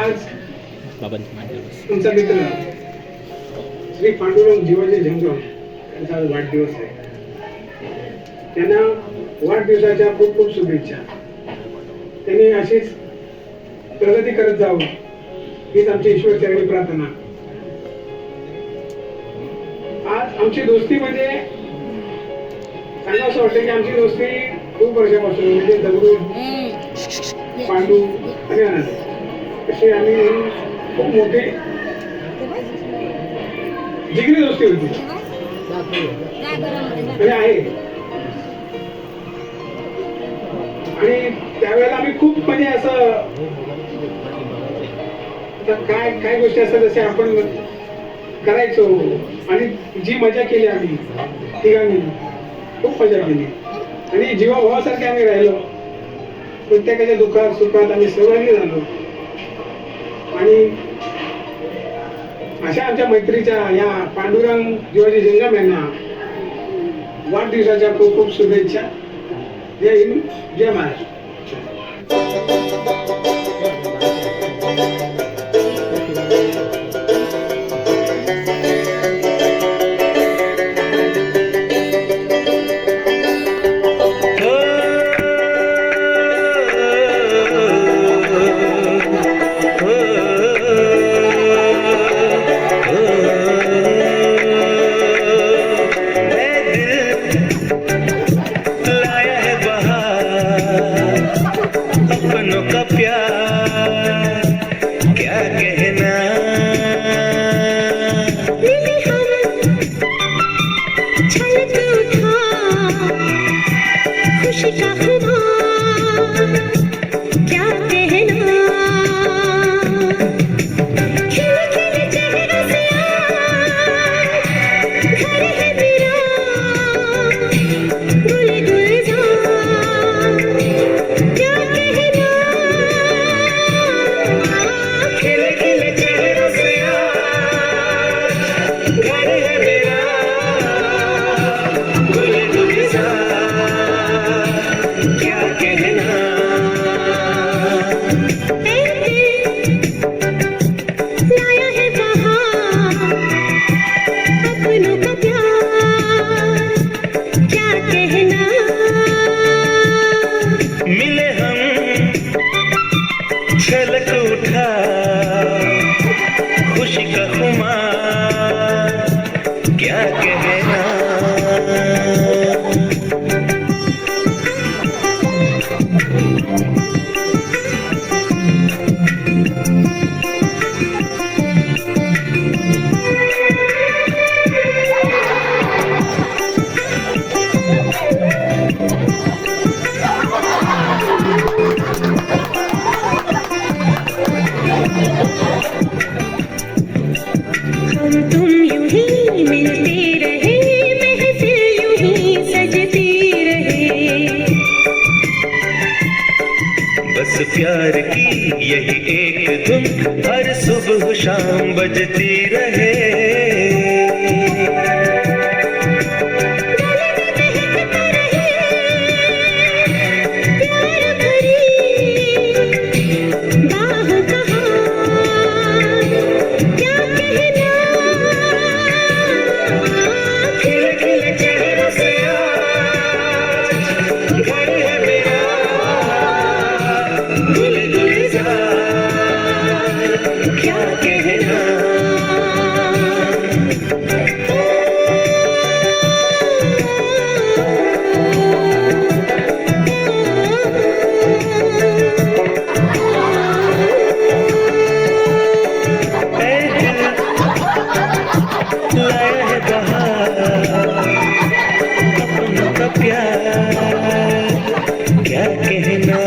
आज तुमचा मित्र श्री पांडुरंग जीवाजी जंगम यांचा आज वाढदिवस आहे. त्यांना वाढदिवसाच्या खूप खूप शुभेच्छा. त्यांनी अशीच प्रगती करत जावं हीच आमची ईश्वर चरणी प्रार्थना. आज आमची दोस्ती म्हणजे सांगा असं वाटतं की आमची दोस्ती खूप वर्षापासून म्हणजे दगडू पांडू आणि आनंद अशी आम्ही खूप मोठी जिगरी दोस्ती होती आणि आहे. आणि त्यावेळेला आम्ही खूप म्हणजे असं काय गोष्टी असतात जसे आपण करायचो आणि जी मजा केली आम्ही तिघांनी खूप मजा केली आणि जीवाभावासारखे आम्ही राहिलो. प्रत्येकाच्या दुःखात सुखात आम्ही सहभागी झालो आणि अशा आमच्या मैत्रीच्या या पांडुरंग जीवाजी जंगम यांना वाढदिवसाच्या खूप खूप शुभेच्छा. जय हिंद, जय महाराष्ट्र. छलक उठा खुशी का खुमार क्या कहना. तुम यूं ही मिलते रहे, महफिल यूं ही सजती रहे. बस प्यार की यही एक धुन हर सुबह शाम बजती रहे. क्या कहना. लाया है बहार अपनों का प्यार क्या कहना.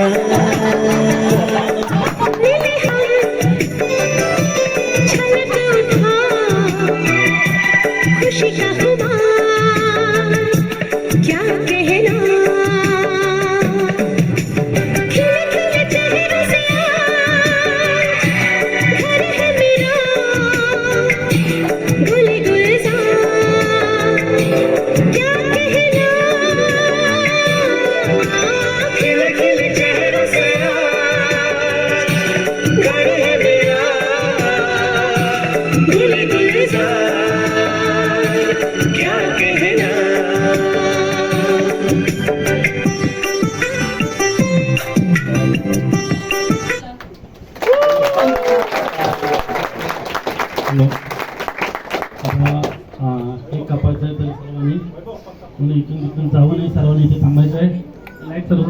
हॅलो. आता केक कापायचं आहे तर सर्वांनी कोणी इथून तिथून जाऊ नये, सर्वांनी इथे थांबायचं आहे. लाईट सर्व